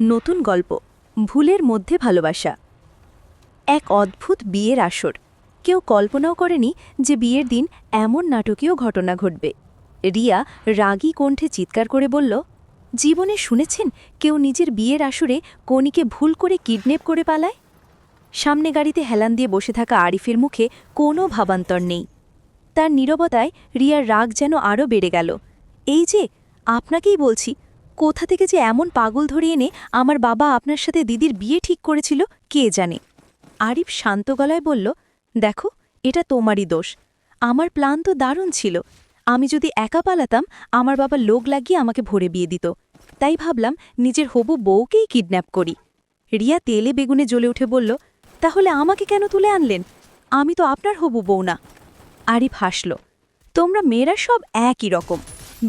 নতুন গল্প ভুলের মধ্যে ভালোবাসা। এক অদ্ভুত বিয়ের আসর। কেউ কল্পনাও করেনি যে বিয়ের দিন এমন নাটকীয় ঘটনা ঘটবে। রিয়া রাগী কণ্ঠে চিৎকার করে বলল, জীবনে শুনেছেন কেউ নিজের বিয়ের আসরে কনিকে ভুল করে কিডন্যাপ করে পালায়? সামনে গাড়িতে হেলান দিয়ে বসে থাকা আরিফের মুখে কোনো ভাবান্তর নেই। তার নীরবতায় রিয়ার রাগ যেন আরও বেড়ে গেল। এই যে আপনাকেই বলছি, কোথা থেকে যে এমন পাগল ধরে এনে আমার বাবা আপনার সাথে দিদির বিয়ে ঠিক করেছিল কে জানে। আরিফ শান্ত গলায় বলল, দেখো, এটা তোমারই দোষ। আমার প্ল্যান তো দারুণ ছিল। আমি যদি একা পালাতাম আমার বাবা লোক লাগিয়ে আমাকে ভরে বিয়ে দিত। তাই ভাবলাম নিজের হবু বউকেই কিডন্যাপ করি। রিয়া তেলে বেগুনে জ্বলে উঠে বলল, তাহলে আমাকে কেন তুলে আনলেন? আমি তো আপনার হবু বউ না। আরিফ হাসল, তোমরা মেয়েরা সব একই রকম।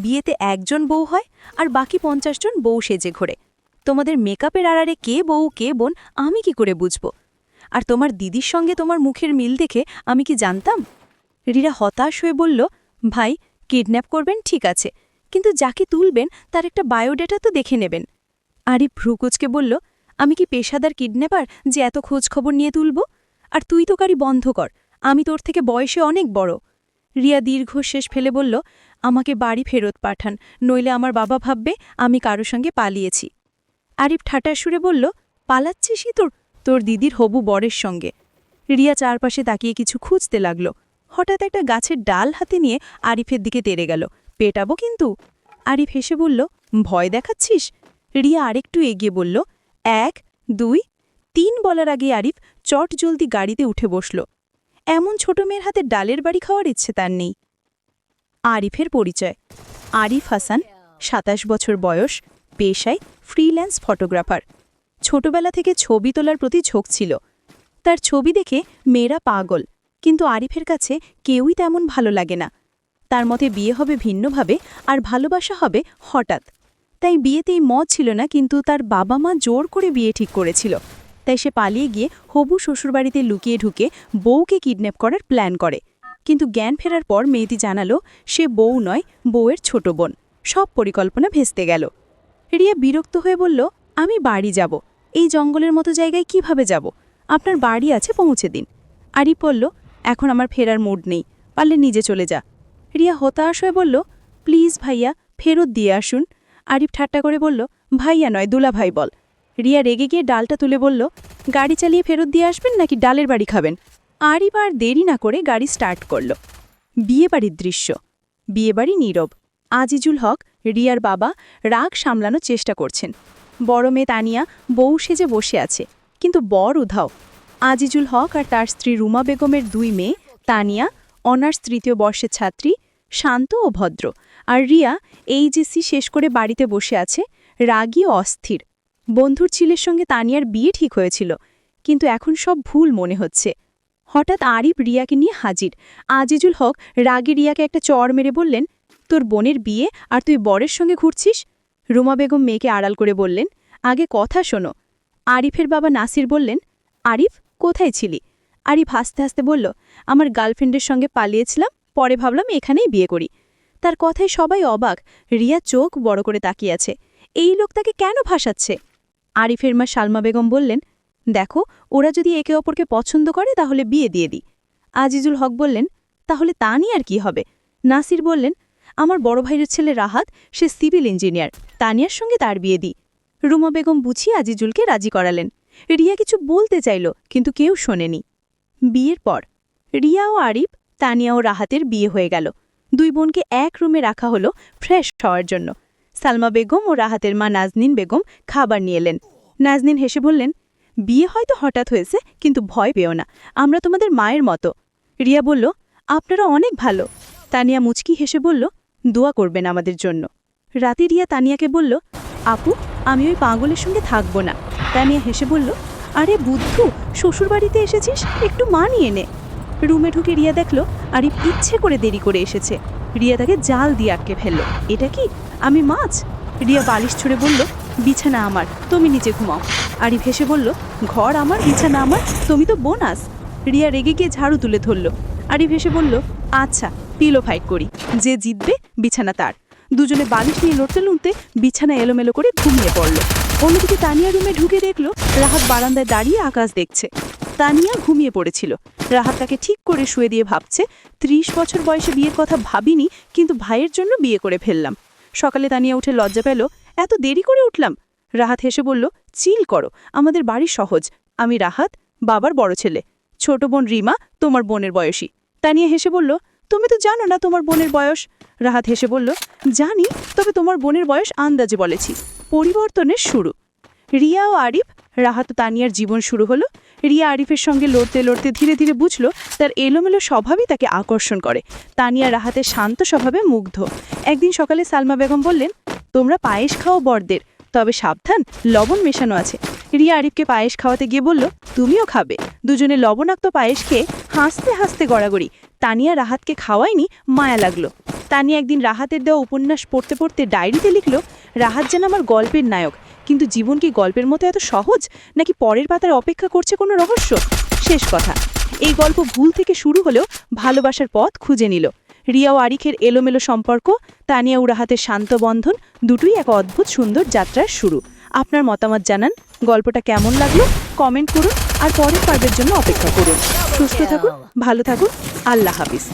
বিয়েতে একজন বউ হয় আর বাকি 50 জন বউ সেজে ঘোরে। তোমাদের মেকআপের আড়ারে কে বউ কে বোন আমি কি করে বুঝব? আর তোমার দিদির সঙ্গে তোমার মুখের মিল দেখে আমি কি জানতাম? রিয়া হতাশ হয়ে বলল, ভাই, কিডন্যাপ করবেন ঠিক আছে, কিন্তু যাকে তুলবেন তার একটা বায়োডাটা তো দেখে নেবেন। আরিফ ভ্রুকুচকে বলল, আমি কি পেশাদার কিডন্যাপার যে এত খোঁজ খবর নিয়ে তুলব? আর তুই তো গাড়ি বন্ধ কর, আমি তোর থেকে বয়সে অনেক বড়। রিয়া দীর্ঘশ্বাস ফেলে বলল, আমাকে বাড়ি ফেরত পাঠান, নইলে আমার বাবা ভাববে আমি কারো সঙ্গে পালিয়েছি। আরিফ ঠাটার সুরে বলল, পালাচ্ছিসই তোর দিদির হবু বরের সঙ্গে। রিয়া চারপাশে তাকিয়ে কিছু খুঁজতে লাগল। হঠাৎ একটা গাছের ডাল হাতে নিয়ে আরিফের দিকে তেড়ে গেল। পেটাবো কিন্তু। আরিফ হেসে বলল, ভয় দেখাচ্ছিস? রিয়া আরেকটু এগিয়ে বলল, 1, 2, 3 বলার আগে আরিফ চট জলদি গাড়িতে উঠে বসল। এমন ছোট মেয়ের হাতে ডালের বাড়ি খাওয়ার ইচ্ছে তার নেই। আরিফের পরিচয়: আরিফ হাসান, 27 বছর বয়স, পেশায় ফ্রিল্যান্স ফটোগ্রাফার। ছোটবেলা থেকে ছবি তোলার প্রতি ঝোঁক ছিল। তার ছবি দেখে মেয়েরা পাগল, কিন্তু আরিফের কাছে কেউই তেমন ভালো লাগে না। তার মতে বিয়ে হবে ভিন্নভাবে, আর ভালোবাসা হবে হঠাৎ। তাই বিয়েতেই মত ছিল না, কিন্তু তার বাবা মা জোর করে বিয়ে ঠিক করেছিল। তাই সে পালিয়ে গিয়ে হবু শ্বশুরবাড়িতে লুকিয়ে ঢুকে বউকে কিডন্যাপ করার প্ল্যান করে। কিন্তু জ্ঞান ফেরার পর মেয়েটি জানালো সে বউ নয়, বউয়ের ছোট বোন। সব পরিকল্পনা ভেস্তে গেল। রিয়া বিরক্ত হয়ে বলল, আমি বাড়ি যাব। এই জঙ্গলের মতো জায়গায় কিভাবে যাব? আপনার বাড়ি আছে, পৌঁছে দিন। আরিফ বলল, এখন আমার ফেরার মুড নেই, পারলে নিজে চলে যা। রিয়া হতাশ হয়ে বলল, প্লিজ ভাইয়া, ফেরত দিয়ে আসুন। আরিফ ঠাট্টা করে বলল, ভাইয়া নয়, দুলা ভাই বল। রিয়া রেগে গিয়ে ডালটা তুলে বলল, গাড়ি চালিয়ে ফেরত দিয়ে আসবেন নাকি ডালের বাড়ি খাবেন? আরিফ আর দেরি না করে গাড়ি স্টার্ট করল। বিয়েবাড়ির দৃশ্য। বিয়েবাড়ি নীরব। আজিজুল হক, রিয়ার বাবা, রাগ সামলানোর চেষ্টা করছেন। বড় মেয়ে তানিয়া বউ সেজে বসে আছে, কিন্তু বর উধাও। আজিজুল হক আর তার স্ত্রী রুমা বেগমের 2 মেয়ে, তানিয়া অনার্স 3য় বর্ষের ছাত্রী, শান্ত ও ভদ্র, আর রিয়া এইচএসসি শেষ করে বাড়িতে বসে আছে, রাগী ও অস্থির। বন্ধুর ছেলের সঙ্গে তানিয়ার বিয়ে ঠিক হয়েছিল, কিন্তু এখন সব ভুল মনে হচ্ছে। হঠাৎ আরিফ রিয়াকে নিয়ে হাজির। আজিজুল হক রাগী রিয়াকে একটা চড় মেরে বললেন, তোর বোনের বিয়ে আর তুই বরের সঙ্গে ঘুরছিস? রুমা বেগম মেয়েকে আড়াল করে বললেন, আগে কথা শোনো। আরিফের বাবা নাসির বললেন, আরিফ, কোথায় ছিলি? আরিফ হাসতে হাসতে বলল, আমার গার্লফ্রেন্ডের সঙ্গে পালিয়েছিলাম, পরে ভাবলাম এখানেই বিয়ে করি। তার কথায় সবাই অবাক। রিয়া চোখ বড় করে তাকিয়ে আছে। এই লোক তাকে কেন ভাসাচ্ছে? আরিফের মা সালমা বেগম বললেন, দেখো, ওরা যদি একে অপরকে পছন্দ করে তাহলে বিয়ে দিয়ে দিই। আজিজুল হক বললেন, তাহলে তা নিয়ে আর কি হবে? নাসির বললেন, আমার বড় ভাইয়ের ছেলে রাহাত, সে সিভিল ইঞ্জিনিয়ার, তানিয়ার সঙ্গে তার বিয়ে দিই। রুমা বেগম বুঝিয়ে আজিজুলকে রাজি করালেন। রিয়া কিছু বলতে চাইল, কিন্তু কেউ শোনেনি। বিয়ের পর রিয়া ও আরিফ, তানিয়া ও রাহাতের বিয়ে হয়ে গেল। 2 বোনকে এক রুমে রাখা হলো ফ্রেশ হওয়ার জন্য। সালমা বেগম ও রাহাতের মা নাজনীন বেগম খাবার নিয়ে এলেন। নাজনীন হেসে বললেন, বিয়ে হয়তো হঠাৎ হয়েছে, কিন্তু ভয় পেও না, আমরা তোমাদের মায়ের মতো। রিয়া বলল, আপনারা অনেক ভালো। তানিয়া মুচকি হেসে বলল, দোয়া করবেন আমাদের জন্য। রাতে রিয়া তানিয়াকে বলল, আপু, আমি ওই পাগলের সঙ্গে থাকব না। তানিয়া হেসে বলল, আরে বুদ্ধু, শ্বশুরবাড়িতে এসেছিস, একটু মানিয়ে নে। রুমে ঢুকে রিয়া দেখল আরিফ ইচ্ছে করে দেরি করে এসেছে। রিয়া তাকে জাল দিয়ে আটকে ফেলল। এটা কি, আমি মাছ? রিয়া বালিশ ছুঁড়ে বলল, বিছানা আমার, তুমি নিচে ঘুমাও। আরিফ হেসে বলল, ঘর আমার, বিছানা আমার, তুমি তো বোনাস। রিয়া রেগে গিয়ে ঝাড়ু তুলে ধরল। আরিফ হেসে বলল, আচ্ছা, পিলো ফাইট করি, যে জিতবে বিছানা তার। দুজনে বালিশ নিয়ে লড়তে লড়তে বিছানা এলোমেলো করে ঘুমিয়ে পড়ল। অন্যদিকে তানিয়া রুমে ঢুকে দেখলো রাহাত বারান্দায় দাঁড়িয়ে আকাশ দেখছে। তানিয়া ঘুমিয়ে পড়েছিল। রাহাত তাকে ঠিক করে শুয়ে দিয়ে ভাবছে, 30 বছর বয়সে বিয়ের কথা ভাবিনি, কিন্তু ভাইয়ের জন্য বিয়ে করে ফেললাম। সকালে তানিয়া উঠে লজ্জা পেল, এত দেরি করে উঠলাম। রাহাত হেসে বলল, চিল করো, আমাদের বাড়ি সহজ। আমি রাহাত, বাবার বড় ছেলে। ছোট বোন রিমা তোমার বোনের বয়সী। তানিয়া হেসে বলল, তুমি তো জানো না তোমার বোনের বয়স। রাহাত হেসে বলল, জানি, তবে তোমার বোনের বয়স আন্দাজে বলেছি। পরিবর্তনের শুরু। রিয়া ও আরিফ, রাহাত ও তানিয়ার জীবন শুরু হলো। রিয়া আরিফের সঙ্গে লড়তে লড়তে ধীরে ধীরে বুঝলো তার এলোমেলো স্বভাবই তাকে আকর্ষণ করে। তানিয়া রাহাতের শান্ত স্বভাবে মুগ্ধ। একদিন সকালে সালমা বেগম বললেন, তোমরা পায়েস খাও বড়দের, তবে সাবধান, লবণ মেশানো আছে। রিয়া আরিফকে পায়েস খাওয়াতে গিয়ে বলল, তুমিও খাবে। দুজনে লবণাক্ত পায়েস খেয়ে হাসতে হাসতে গড়াগড়ি। তানিয়া রাহাতকে খাওয়ায়নি, মায়া লাগলো। তানিয়া একদিন রাহাতের দেওয়া উপন্যাস পড়তে পড়তে ডায়েরিতে লিখল, রাহাত যেন আমার গল্পের নায়ক, কিন্তু জীবন কি গল্পের মতো এত সহজ, নাকি পরের পাতার অপেক্ষা করছে কোনো রহস্য? শেষ কথা, এই গল্প ভুল থেকে শুরু হলেও ভালোবাসার পথ খুঁজে নিল। রিয়া ও আরিফের এলোমেলো সম্পর্ক, তানিয়া ও রাহাতের শান্ত বন্ধন, দুটোই এক অদ্ভুত সুন্দর যাত্রার শুরু। আপনার মতামত জানান, গল্পটা কেমন লাগলো কমেন্ট করুন, আর পরের পর্বের জন্য অপেক্ষা করুন। সুস্থ থাকুন, ভালো থাকুন, আল্লাহ হাফিজ।